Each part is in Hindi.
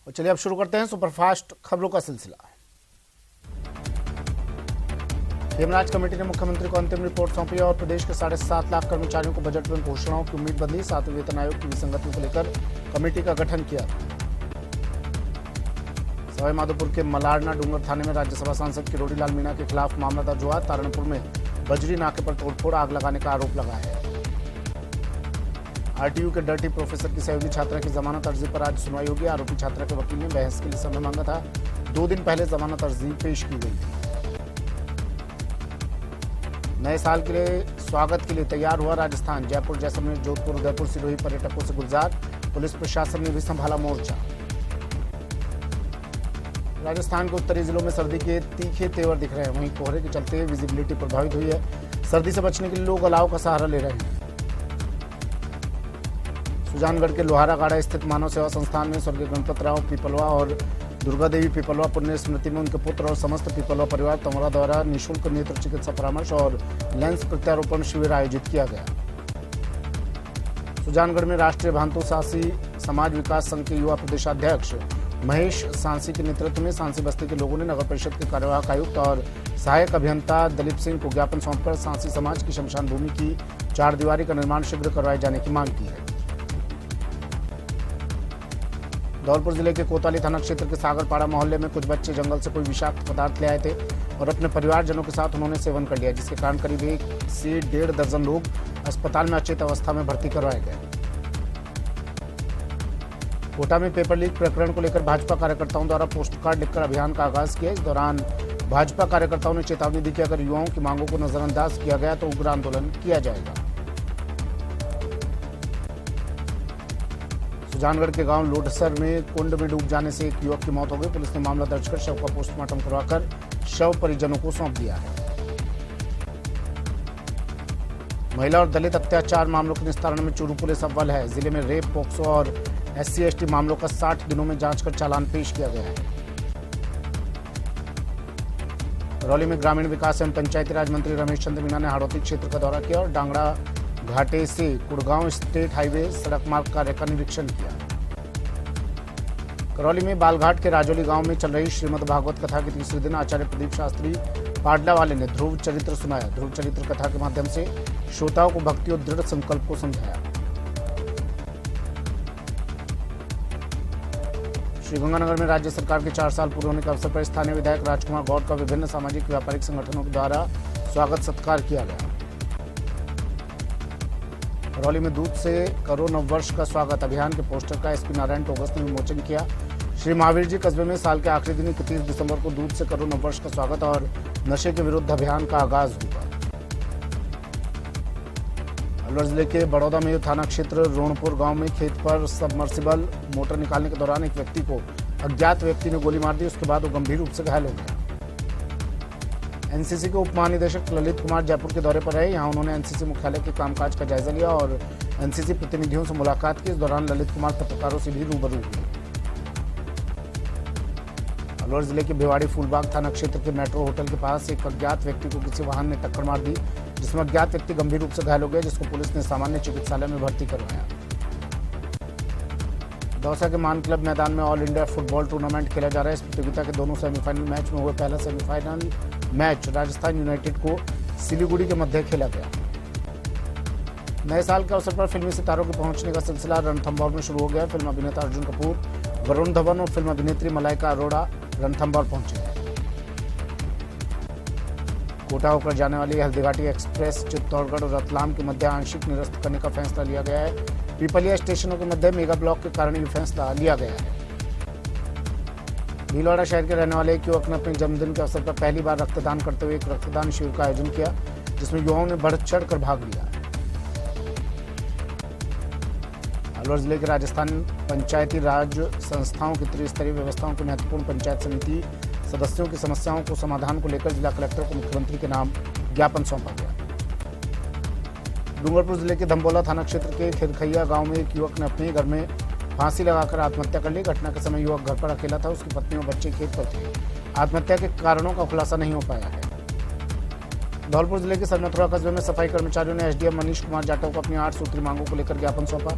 और चलिए अब शुरू करते हैं सुपरफास्ट खबरों का सिलसिला। हेमराज कमेटी ने मुख्यमंत्री को अंतिम रिपोर्ट सौंपी और प्रदेश के 7.5 लाख कर्मचारियों को बजट में घोषणाओं की उम्मीद बंधी। 7वें वेतन आयोग की विसंगतियों को लेकर कमेटी का गठन किया। सवाईमाधोपुर के मलारना डूंगर थाने में राज्यसभा सांसद किरोड़ीलाल मीणा के खिलाफ मामला दर्ज हुआ। तारणपुर में बजरी नाके पर तोड़फोड़, आग लगाने का आरोप लगा है। आरटीयू के डर्टी प्रोफेसर की सहयोगी छात्रा की जमानत अर्जी पर आज सुनवाई होगी। आरोपी छात्रा के वकील ने बहस के लिए समय मांगा था। 2 दिन पहले जमानत अर्जी पेश की गई थी। नए साल के लिए स्वागत के लिए तैयार हुआ राजस्थान। जयपुर, जैसलमेर, जोधपुर, उदयपुर, सिरोही पर्यटकों से गुलजार। पुलिस प्रशासन ने भी संभाला मोर्चा। राजस्थान के उत्तरी जिलों में सर्दी के तीखे तेवर दिख रहे हैं। वहीं कोहरे के चलते विजिबिलिटी प्रभावित हुई है। सर्दी से बचने के लिए लोग अलाव का सहारा ले रहे हैं। सुजानगढ़ के लोहारागाड़ा स्थित मानव सेवा संस्थान में स्वर्गीय गणपतराव पीपलवा और दुर्गा देवी पीपलवा पुण्य स्मृति में उनके पुत्र और समस्त पीपलवा परिवार तमरा द्वारा निःशुल्क नेत्र चिकित्सा परामर्श और लेंस प्रत्यारोपण शिविर आयोजित किया गया। सुजानगढ़ में राष्ट्रीय भांतु सांसी समाज विकास संघ के युवा प्रदेशाध्यक्ष महेश सांसी के नेतृत्व में सांसी बस्ती के लोगों ने नगर परिषद के कार्यवाहक आयुक्त और सहायक अभियंता दलीप सिंह को ज्ञापन सौंपकर सांसी समाज की शमशान भूमि की 4 दीवारी का निर्माण शीघ्र करवाए जाने की मांग की है। धौलपुर जिले के कोतवाली थाना क्षेत्र के सागरपाड़ा मोहल्ले में कुछ बच्चे जंगल से कोई विषाक्त पदार्थ ले आए थे और अपने परिवारजनों के साथ उन्होंने सेवन कर लिया, जिसके कारण करीब 1 से 1.5 दर्जन लोग अस्पताल में अचेत अवस्था में भर्ती करवाए गए। कोटा में पेपर लीक प्रकरण को लेकर भाजपा कार्यकर्ताओं द्वारा पोस्ट कार्ड लिखकर अभियान का आगाज किया। इस दौरान भाजपा कार्यकर्ताओं ने चेतावनी दी कि अगर युवाओं की मांगों को नजरअंदाज किया गया तो उग्र आंदोलन किया जाएगा। सुजानगढ़ के गांव लोडसर में कुंड में डूब जाने से एक युवक की मौत हो गई। पुलिस ने मामला दर्ज कर शव का पोस्टमार्टम करवाकर शव परिजनों को सौंप दिया है। महिला और दलित अत्याचार मामलों के निस्तारण में चूरू पुलिस अव्वल है। जिले में रेप, पोक्सो और SC/ST मामलों का 60 दिनों में जांच कर चालान पेश किया गया है। करौली में ग्रामीण विकास एवं पंचायती राज मंत्री रमेश चंद्र मीणा ने हाड़ौती क्षेत्र का दौरा किया और डांगड़ा घाटे से कुड़गांव स्टेट हाईवे सड़क मार्ग कार्य का निरीक्षण किया। करौली में बालघाट के राजौली गांव में चल रही श्रीमद् भागवत कथा के तीसरे दिन आचार्य प्रदीप शास्त्री पाडला वाले ने ध्रुव चरित्र सुनाया। ध्रुव चरित्र कथा के माध्यम से श्रोताओं को भक्ति और दृढ़ संकल्प को समझाया। श्रीगंगानगर में राज्य सरकार के 4 साल पूरे होने के अवसर पर स्थानीय विधायक राजकुमार गौड़ का विभिन्न सामाजिक व्यापारिक संगठनों के द्वारा स्वागत सत्कार किया गया। करौली में दूध से करो नववर्ष का स्वागत अभियान के पोस्टर का SP नारायण टोगस ने विमोचन किया। श्री महावीर जी कस्बे में साल के आखिरी दिन 31 दिसंबर को दूध से करो नववर्ष का स्वागत और नशे के विरुद्ध अभियान का आगाज होगा। अलवर जिले के बड़ौदा में थाना क्षेत्र रोणपुर गांव में खेत पर सबमर्सिबल मोटर निकालने के दौरान एक व्यक्ति को अज्ञात व्यक्ति ने गोली मार दी। उसके बाद वो गंभीर रूप से घायल हो गया। NCC के उप महानिदेशक ललित कुमार जयपुर के दौरे पर रहे। यहां उन्होंने NCC मुख्यालय के कामकाज का जायजा लिया और NCC प्रतिनिधियों से मुलाकात की। इस दौरान ललित कुमार पत्रकारों से भी रूबरू हुए। अलवर जिले के भिवाड़ी फूलबाग थाना क्षेत्र के मेट्रो होटल के पास एक अज्ञात व्यक्ति को किसी वाहन ने टक्कर मार दी, जिसमें अज्ञात व्यक्ति गंभीर रूप से घायल हो गया, जिसको पुलिस ने सामान्य चिकित्सालय में भर्ती करवाया। दौसा के मान क्लब मैदान में ऑल इंडिया फुटबॉल टूर्नामेंट खेला जा रहा है। इस प्रतियोगिता के दोनों सेमीफाइनल मैच में हुए पहला सेमीफाइनल मैच राजस्थान यूनाइटेड को सिलीगुड़ी के मध्य खेला गया। नए साल के अवसर पर फिल्मी सितारों के पहुंचने का सिलसिला रणथंभौर में शुरू हो गया। फिल्म अभिनेता अर्जुन कपूर, वरुण धवन और फिल्म अभिनेत्री मलाइका अरोड़ा रणथंभौर पहुंचे। कोटा होकर जाने वाली हल्दीघाटी एक्सप्रेस चित्तौड़गढ़ और रतलाम के मध्य आंशिक निरस्त करने का फैसला लिया गया है। पीपलिया स्टेशनों के मध्य मेगा ब्लॉक के कारण ये फैसला लिया गया है। भीलवाड़ा शहर के रहने वाले एक युवक ने अपने जन्मदिन के अवसर पर पहली बार रक्तदान करते हुए एक रक्तदान शिविर का आयोजन किया, जिसमें युवाओं ने बढ़ चढ़ कर भाग लिया। अलवर जिले के राजस्थान पंचायती राज संस्थाओं की त्रिस्तरीय व्यवस्थाओं की महत्वपूर्ण पंचायत समिति सदस्यों की समस्याओं को समाधान को लेकर जिला कलेक्टर को मुख्यमंत्री के नाम ज्ञापन सौंपा गया। डूंगरपुर जिले के धम्बोला थाना क्षेत्र के खिरखैया गांव में एक युवक ने अपने घर में फांसी लगाकर आत्महत्या कर ली। घटना के समय युवक घर पर अकेला था। उसकी पत्नी और बच्चे खेत पर थे। आत्महत्या के कारणों का खुलासा नहीं हो पाया है। धौलपुर जिले के सरनथुरा कस्बे में सफाई कर्मचारियों ने SDM मनीष कुमार जाटव को अपनी 8 सूत्री मांगों को लेकर ज्ञापन सौंपा।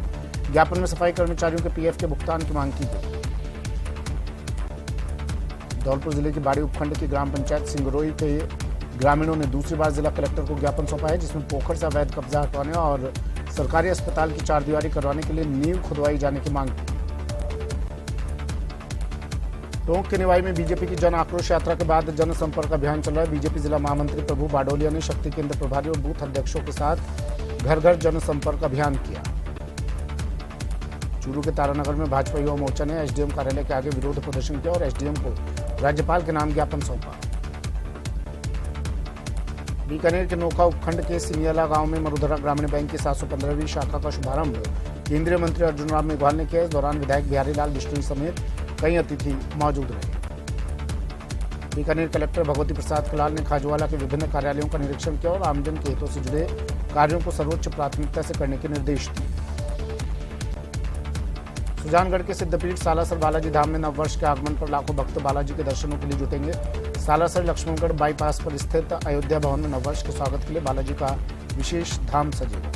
ज्ञापन में सफाई कर्मचारियों के PF के भुगतान की मांग की गई। धौलपुर जिले की बाड़ी उपखंड की ग्राम पंचायत सिंगरोई के ग्रामीणों ने दूसरी बार जिला कलेक्टर को ज्ञापन सौंपा है, जिसमें पोखर से अवैध कब्जा हटवाने और सरकारी अस्पताल की चारदीवारी करवाने के लिए नींव खुदवाई जाने की मांग की। टोंक के निवाई में बीजेपी की जन आक्रोश यात्रा के बाद जनसंपर्क अभियान चल रहा है। बीजेपी जिला महामंत्री प्रभु बाडोलिया ने शक्ति केंद्र प्रभारी और बूथ अध्यक्षों के साथ घर घर जनसंपर्क अभियान किया। चूरू के तारानगर में भाजपा युवा मोर्चा ने एसडीएम कार्यालय के आगे विरोध प्रदर्शन किया और एसडीएम को राज्यपाल के नाम ज्ञापन सौंपा। बीकानेर के नोखा उपखंड के सिनियाला गांव में मरुधरा ग्रामीण बैंक की 715वीं शाखा का शुभारंभ केंद्रीय मंत्री अर्जुन राम मेघवाल ने किया। इस दौरान विधायक बिहारी लाल बिश्नोई समेत कई अतिथि मौजूद रहे। बीकानेर कलेक्टर भगवती प्रसाद कलाल ने खाजूवाला के विभिन्न कार्यालयों का निरीक्षण किया और आमजन के हितों से जुड़े कार्यों को सर्वोच्च प्राथमिकता से करने के निर्देश दिए। सुजानगढ़ के सिद्धपीठ सालासर बालाजी धाम में नववर्ष के आगमन पर लाखों भक्त बालाजी के दर्शनों के लिए जुटेंगे। सालासर लक्ष्मणगढ़ बाईपास पर स्थित अयोध्या भवन में नववर्ष के स्वागत के लिए बालाजी का विशेष धाम सजेगा।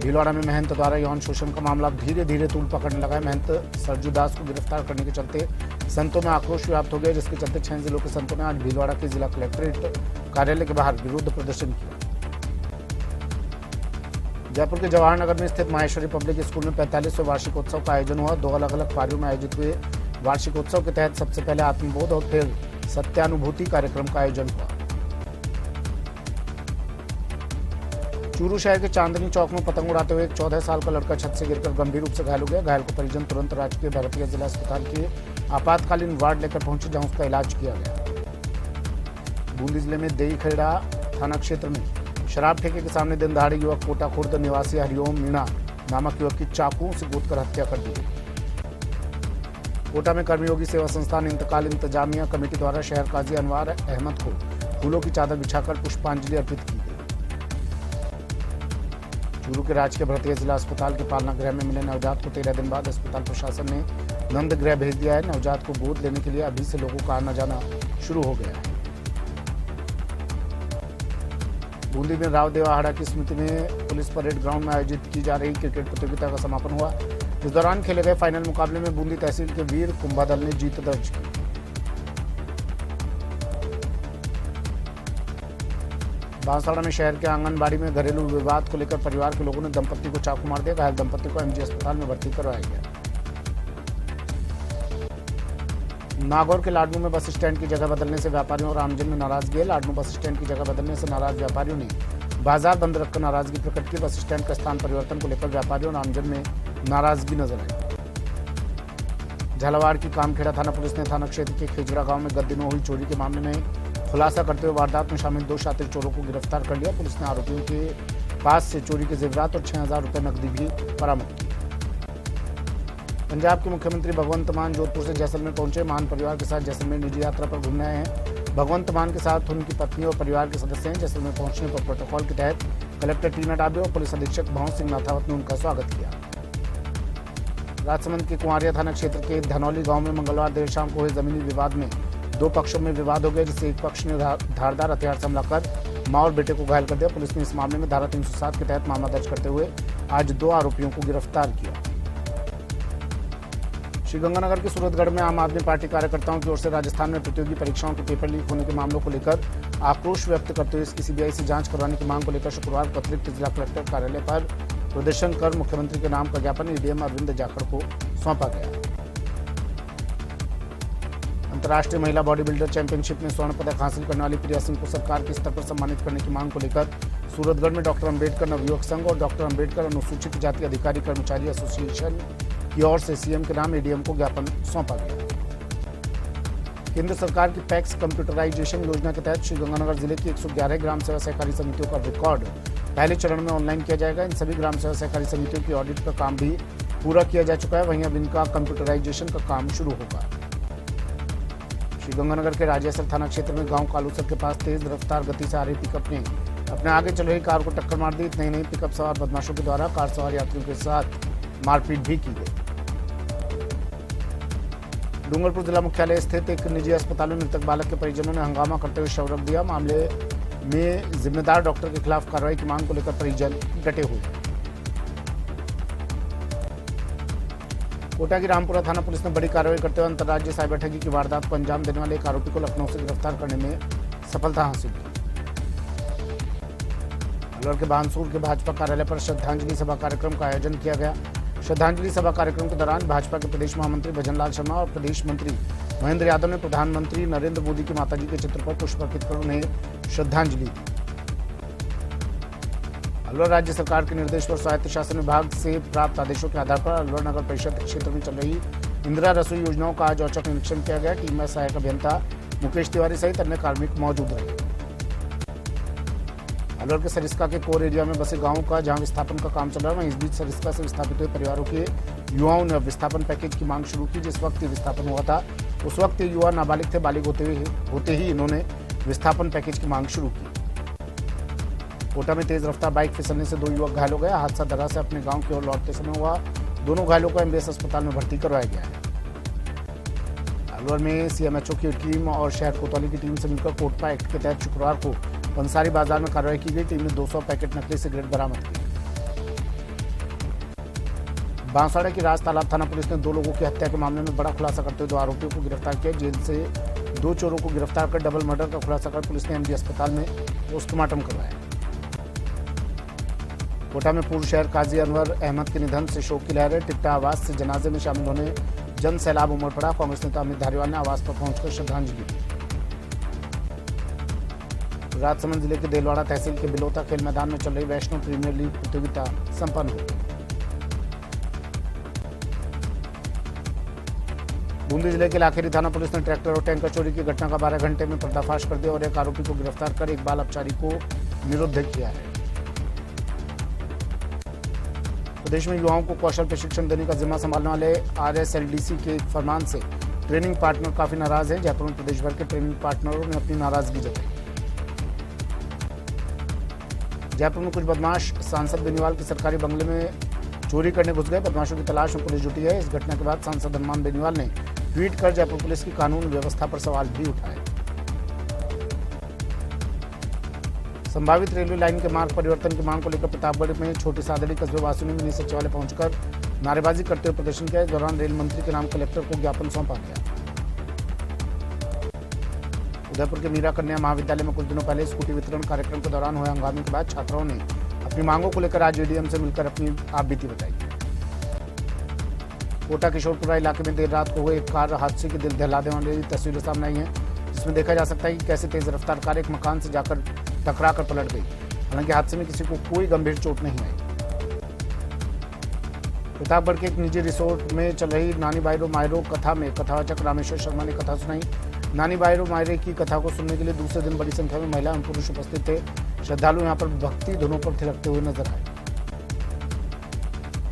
भीलवाड़ा में महंत द्वारा यौन शोषण का मामला धीरे धीरे तूल पकड़ने लगा है। महंत सरजू दास को गिरफ्तार करने के चलते संतों में आक्रोश व्याप्त हो गया, जिसके चलते 6 जिलों के संतों ने आज भीलवाड़ा के जिला कलेक्ट्रेट कार्यालय के बाहर विरोध प्रदर्शन किया। जयपुर के जवाहर नगर में स्थित माहेश्वरी पब्लिक स्कूल में 45वें वार्षिकोत्सव का आयोजन हुआ। 2 अलग अलग पारियों में आयोजित हुए वार्षिकोत्सव के तहत सबसे पहले आत्मबोध और फिर सत्यानुभूति कार्यक्रम का आयोजन हुआ। चूरू शहर के चांदनी चौक में पतंग उड़ाते हुए एक 14 साल का लड़का छत से गिरकर गंभीर रूप से घायल हो गया। घायल को परिजन तुरंत राजकीय भारतीय जिला अस्पताल के आपातकालीन वार्ड लेकर पहुंचे, जहां उसका इलाज किया गया। बूंदी जिले में देई खेड़ा थाना क्षेत्र में शराब ठेके के सामने दिन दहाड़े युवक कोटा खुर्द निवासी हरिओम मीणा नामक युवक की चाकुओं से गोदकर हत्या कर दी गई। कोटा में कर्मयोगी सेवा संस्थान इंतकाल इंतजामिया कमेटी द्वारा शहर काजी अनवार अहमद को फूलों की चादर बिछाकर पुष्पांजलि अर्पित की गई। चूरू के राजकीय भारतीय जिला अस्पताल के पालना गृह में मिले नवजात को 13 दिन बाद अस्पताल प्रशासन ने नंद गृह भेज दिया है। नवजात को गोद लेने के लिए अभी से लोगों का आना जाना शुरू हो गया है। बूंदी में राव देवाहाड़ा की स्मृति में पुलिस परेड ग्राउंड में आयोजित की जा रही क्रिकेट प्रतियोगिता का समापन हुआ। इस दौरान खेले गए फाइनल मुकाबले में बूंदी तहसील के वीर कुंभा दल ने जीत दर्ज की। बांसवाड़ा में शहर के आंगनबाड़ी में घरेलू विवाद को लेकर परिवार के लोगों ने दंपति को चाकू मार दिया। घायल दंपति को एमजी अस्पताल में भर्ती करवाया गया। नागौर के लाडनू में बस स्टैंड की जगह बदलने से व्यापारियों और आमजन में नाराजगी है। लाडनू बस स्टैंड की जगह बदलने से नाराज व्यापारियों ने बाजार बंद रखकर नाराजगी प्रकट की। बस स्टैंड का स्थान परिवर्तन को लेकर व्यापारियों और आमजन में नाराजगी नजर आई। झालावाड़ की कामखेड़ा थाना पुलिस ने थाना क्षेत्र के खेजड़ा गांव में गत दिनों हुई चोरी के मामले में खुलासा करते हुए वारदात में शामिल 2 शातिर चोरों को गिरफ्तार कर लिया। पुलिस ने आरोपियों के पास से चोरी के जेवरात और 6000 रुपए नकदी भी बरामद की। पंजाब के मुख्यमंत्री भगवंत मान जोधपुर से जैसलमेर पहुंचे। मान परिवार के साथ जैसलमेर निजी यात्रा पर घूमने आए हैं। भगवंत मान के साथ उनकी पत्नी और परिवार के सदस्य हैं। जैसलमेर पहुंचने पर प्रोटोकॉल के तहत कलेक्टर टीना डाबे और पुलिस अधीक्षक भवन सिंह नाथावत ने उनका स्वागत किया। राजसमंद के कुंवारिया थाना क्षेत्र के धनौली गांव में मंगलवार देर शाम को हुए जमीनी विवाद में 2 पक्षों में विवाद हो गया, जिससे एक पक्ष ने धारदार हथियार से हमला कर मां और बेटे को घायल कर दिया। पुलिस ने इस मामले में धारा 307 के तहत मामला दर्ज करते हुए आज 2 आरोपियों को गिरफ्तार किया। श्रीगंगानगर के सूरतगढ़ में आम आदमी पार्टी कार्यकर्ताओं की ओर से राजस्थान में प्रतियोगी परीक्षाओं के पेपर लीक होने के मामलों को लेकर आक्रोश व्यक्त करते हुए इसकी सीबीआई से जांच करवाने की मांग को लेकर शुक्रवार को अतिरिक्त जिला कलेक्टर कार्यालय पर प्रदर्शन कर मुख्यमंत्री के नाम का ज्ञापन ईडीएम अरविंद जाखड़ को सौंपा गया। अंतर्राष्ट्रीय महिला बॉडी बिल्डर चैंपियनशिप में स्वर्ण पदक हासिल करने वाली प्रिया सिंह को सरकार के स्तर पर सम्मानित करने की मांग को लेकर सूरतगढ़ में डॉक्टर अंबेडकर नवयुवक संघ और डॉक्टर अंबेडकर अनुसूचित जाति अधिकारी कर्मचारी एसोसिएशन की ओर से सीएम के नाम एडीएम को ज्ञापन सौंपा गया। केंद्र सरकार की पैक्स कंप्यूटराइजेशन योजना के तहत श्रीगंगानगर जिले की 111 ग्राम सेवा सहकारी समितियों का रिकॉर्ड पहले चरण में ऑनलाइन किया जाएगा। इन सभी ग्राम सेवा सहकारी समितियों की ऑडिट का काम भी पूरा किया जा चुका है। वहीं अब इनका कंप्यूटराइजेशन का काम शुरू होगा। श्रीगंगानगर के राजेसर थाना क्षेत्र में गांव कालूसर के पास तेज रफ्तार गति से आ रही पिकअप ने अपने आगे चल रही कार को टक्कर मार दी। इतना ही नहीं, पिकअप सवार बदमाशों के द्वारा कार सवार यात्रियों के साथ मारपीट भी की गई। डूंगरपुर जिला मुख्यालय स्थित एक निजी अस्पताल में मृतक बालक के परिजनों ने हंगामा करते हुए शव रख दिया। मामले में जिम्मेदार डॉक्टर के खिलाफ कार्रवाई की मांग को लेकर परिजन डटे हुए। कोटा की रामपुरा थाना पुलिस ने बड़ी कार्रवाई करते हुए अंतर्राज्यीय साइबर ठगी की वारदात को अंजाम देने वाले एक आरोपी को लखनऊ से गिरफ्तार करने में सफलता हासिल की। अलवर के बानसूर के भाजपा कार्यालय पर श्रद्धांजलि सभा कार्यक्रम का आयोजन किया गया। श्रद्धांजलि सभा कार्यक्रम के दौरान भाजपा के प्रदेश महामंत्री भजनलाल शर्मा और प्रदेश मंत्री महेंद्र यादव ने प्रधानमंत्री नरेंद्र मोदी की माताजी के चित्र पर पुष्प अर्पित कर उन्हें श्रद्धांजलि दी। अलवर राज्य सरकार के निर्देश पर स्वायत्त शासन विभाग से प्राप्त आदेशों के आधार पर अलवर नगर परिषद क्षेत्र में चल रही इंदिरा रसोई योजनाओं का आज औचक निरीक्षण किया गया। टीम में सहायक अभियंता मुकेश तिवारी सहित अन्य कार्मिक मौजूद रहे। अलवर के सरिस्का के कोर एरिया में बसे गांवों का जहां विस्थापन का काम चल रहा है, वहीं इस बीच सरिस्का से विस्थापित हुए परिवारों के युवाओं ने विस्थापन पैकेज की मांग शुरू की। जिस वक्त ये विस्थापन हुआ था उस वक्त ये युवा नाबालिग थे। बालिग होते ही इन्होंने विस्थापन पैकेज की मांग शुरू की। कोटा में तेज रफ्तार बाइक फिसलने से 2 युवक घायल हो गए। हादसा दर्रा से अपने गांव की ओर लौटते समय हुआ। दोनों घायलों को एमबीएस अस्पताल में भर्ती करवाया गया है। अलवर में सीएमएचओ की टीम और शहर कोतवाली की टीम से मिलकर कोटपा एक्ट के तहत शुक्रवार को पंसारी बाजार में कार्रवाई की गई। टीम ने 200 पैकेट नकली सिगरेट बरामद किए। बांसवाड़ा की राज तालाब थाना पुलिस ने 2 लोगों की हत्या के मामले में बड़ा खुलासा करते हुए 2 आरोपियों को गिरफ्तार किया। जेल से 2 चोरों को गिरफ्तार कर डबल मर्डर का खुलासा कर पुलिस ने एमडी अस्पताल में पोस्टमार्टम करवाया। कोटा में पूर्व शहर काजी अनवर अहमद के निधन से शोक की लहर है। टिकटा आवास से जनाजे में शामिल होने जन सैलाब उमड़ पड़ा। कांग्रेस नेता अमित धारीवाल ने आवास पर पहुंचकर श्रद्धांजलि दी। राजसमंद जिले के देलवाड़ा तहसील के बिलोता खेल मैदान में चल रही वैष्णो प्रीमियर लीग प्रतियोगिता संपन्न हुई। बूंदी जिले के लाखेरी थाना पुलिस ने ट्रैक्टर और टैंकर चोरी की घटना का 12 घंटे में पर्दाफाश कर दिया और एक आरोपी को गिरफ्तार कर एक बाल अपचारी को निरुद्ध किया है। प्रदेश में युवाओं को कौशल प्रशिक्षण देने का जिम्मा संभालने वाले आरएसएलडीसी के एक फरमान से ट्रेनिंग पार्टनर काफी नाराज हैं। जयपुर में प्रदेश भर के ट्रेनिंग पार्टनरों ने अपनी नाराजगी जताई। जयपुर में कुछ बदमाश सांसद बेनीवाल के सरकारी बंगले में चोरी करने घुस गए। बदमाशों की तलाश में पुलिस जुटी है। इस घटना के बाद सांसद हनुमान बेनीवाल ने ट्वीट कर जयपुर पुलिस की कानून व्यवस्था पर सवाल भी उठाए। संभावित रेलवे लाइन के मार्ग परिवर्तन की मांग को लेकर प्रतापगढ़ में छोटी सादड़ी कस्बे वासियों ने मिनी सचिवालय पहुंचकर नारेबाजी करते हुए प्रदर्शन किया। इस दौरान रेल मंत्री के नाम कलेक्टर को ज्ञापन सौंपा गया। उदयपुर के मीरा कन्या महाविद्यालय में कुछ दिनों पहले स्कूटी वितरण कार्यक्रम के दौरान हुए हंगामे के बाद छात्राओं ने अपनी मांगों को लेकर आज एडीएम से मिलकर अपनी आपबीती बताई। कोटा किशोरपुरा इलाके में देर रात को हुए एक कार हादसे की दिल दहलाने वाली तस्वीरें सामने आई हैं, जिसमें देखा जा सकता है कि कैसे तेज रफ्तार कार एक मकान से जाकर टकरा कर पलट गई। हालांकि हादसे में किसी को कोई गंभीर चोट नहीं आई। प्रतापगढ़ के एक निजी रिसोर्ट में चल रही नानी बायरो मायरो कथा में कथावाचक रामेश्वर शर्मा ने कथा सुनाई। नानी बायरो मायरे की कथा को सुनने के लिए दूसरे दिन बड़ी संख्या में महिला एवं पुरुष उपस्थित थे। श्रद्धालु यहां पर भक्ति धुनों पर थिरकते हुए नजर आए।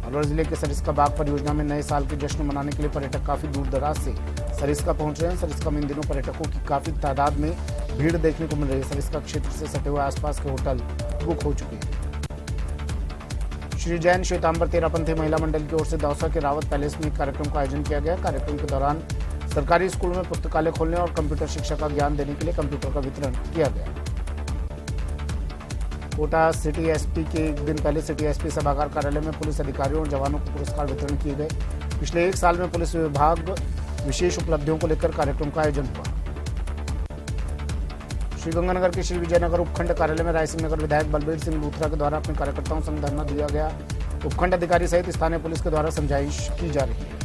अलवर जिले के सरिस्का बाग परियोजना में नए साल के जश्न मनाने के लिए पर्यटक काफी दूर दराज से सरिस्का पहुंच रहे हैं। सरिस्का में इन दिनों पर्यटकों की काफी तादाद में भीड़ देखने को मिल रही है। सरिस्का क्षेत्र से सटे हुए आसपास के होटल बुक हो चुके हैं। श्री जैन श्वेतांबर तेरापंथी महिला मंडल की ओर से दौसा के रावत पैलेस में एक कार्यक्रम का आयोजन किया गया। कार्यक्रम के दौरान सरकारी स्कूल में पुस्तकालय खोलने और कंप्यूटर शिक्षा का ज्ञान देने के लिए कंप्यूटर का वितरण किया गया। कोटा सिटी एसपी के एक दिन पहले सिटी एसपी सभागार कार्यालय में पुलिस अधिकारियों और जवानों को पुरस्कार वितरण किए गए। पिछले 1 साल में पुलिस विभाग विशेष उपलब्धियों को लेकर कार्यक्रम का आयोजन हुआ। श्रीगंगानगर के श्री विजयनगर उपखंड कार्यालय में रायसिंह नगर विधायक बलबीर सिंह लूथरा के द्वारा अपने कार्यकर्ताओं संग धरना दिया गया। उपखंड अधिकारी सहित स्थानीय पुलिस के द्वारा समझाइश की जा रही है।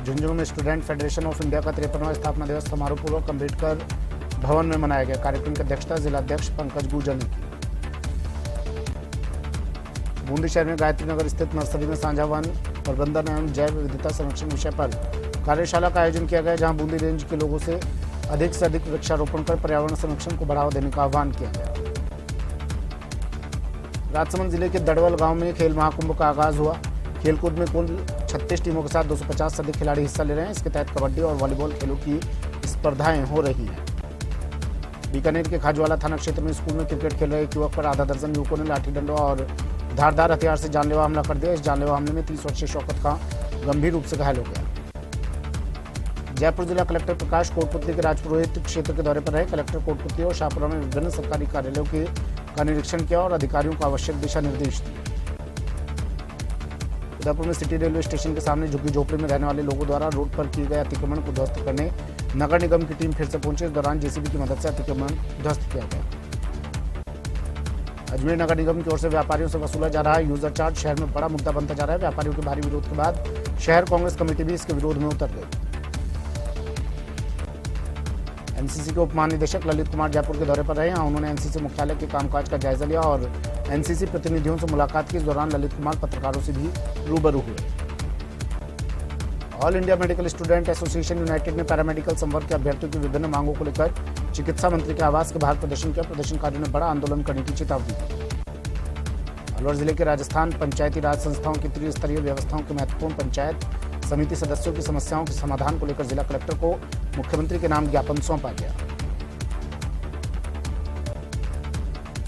झुंझुनू में स्टूडेंट फेडरेशन ऑफ इंडिया का 53वां स्थापना दिवस समारोहपूर्वक अम्बेडकर भवन में मनाया गया। कार्यक्रम की अध्यक्षता जिलाध्यक्ष पंकज गुर्जर ने की। बूंदी शहर में गायत्री नगर स्थित नर्सरी में साझा वन प्रबंधन एवं जैव विविधता संरक्षण विषय पर कार्यशाला का आयोजन किया गया, जहां बूंदी रेंज के लोगों से अधिक वृक्षारोपण कर पर्यावरण संरक्षण को बढ़ावा देने का आह्वान किया गया। राजसमंद जिले के दड़वल गांव में खेल महाकुंभ का आगाज हुआ। खेलकूद में कुल 36 टीमों के साथ 250 से अधिक खिलाड़ी हिस्सा ले रहे हैं। इसके तहत कबड्डी और वॉलीबॉल खेलों की स्पर्धाएं हो रही हैं। बीकानेर के खाजवाला थाना क्षेत्र में स्कूल में क्रिकेट खेल रहे एक युवक पर आधा दर्जन युवकों ने लाठी डंडों और धारदार हथियार से जानलेवा हमला कर दिया। इस जानलेवा हमले में 30 वर्षीय शौकत खां गंभीर रूप से घायल हो गया। जयपुर जिला कलेक्टर प्रकाश कोटपुतली के राजपुरोहित क्षेत्र के दौरे पर रहे। कलेक्टर कोटपुतली और शाहपुरा में विभिन्न सरकारी कार्यालयों का निरीक्षण किया और अधिकारियों को आवश्यक दिशा निर्देश दिए। उदयपुर में सिटी रेलवे स्टेशन के सामने झुग्गी झोपड़ी में रहने वाले लोगों द्वारा रोड पर किए गए अतिक्रमण को ध्वस्त करने नगर निगम की टीम फिर से पहुंची। इस दौरान जेसीबी की मदद से अतिक्रमण ध्वस्त किया गया। अजमेर नगर निगम की ओर से व्यापारियों से वसूला जा रहा है यूजर चार्ज शहर में बड़ा मुद्दा बनता जा रहा है। व्यापारियों के भारी विरोध के बाद शहर कांग्रेस कमेटी भी इसके विरोध में उतर गई। एनसीसी के उप महानिदेशक ललित कुमार जयपुर के दौरे पर रहे। यहाँ उन्होंने एनसीसी मुख्यालय के कामकाज का जायजा लिया और एनसीसी प्रतिनिधियों से मुलाकात की। इस दौरान ललित कुमार पत्रकारों से भी रूबरू हुए। All India medical student association United ने पैरामेडिकल संवर्ग के अभ्यर्थियों की विभिन्न मांगों को लेकर चिकित्सा मंत्री के आवास के बाहर प्रदर्शन किया। प्रदर्शनकारियों ने बड़ा आंदोलन करने की चेतावनी दी। अलवर जिले के राजस्थान पंचायती राज संस्थाओं की त्रिस्तरीय व्यवस्थाओं के महत्वपूर्ण पंचायत समिति सदस्यों की समस्याओं के समाधान को लेकर जिला कलेक्टर को मुख्यमंत्री के नाम ज्ञापन सौंपा गया।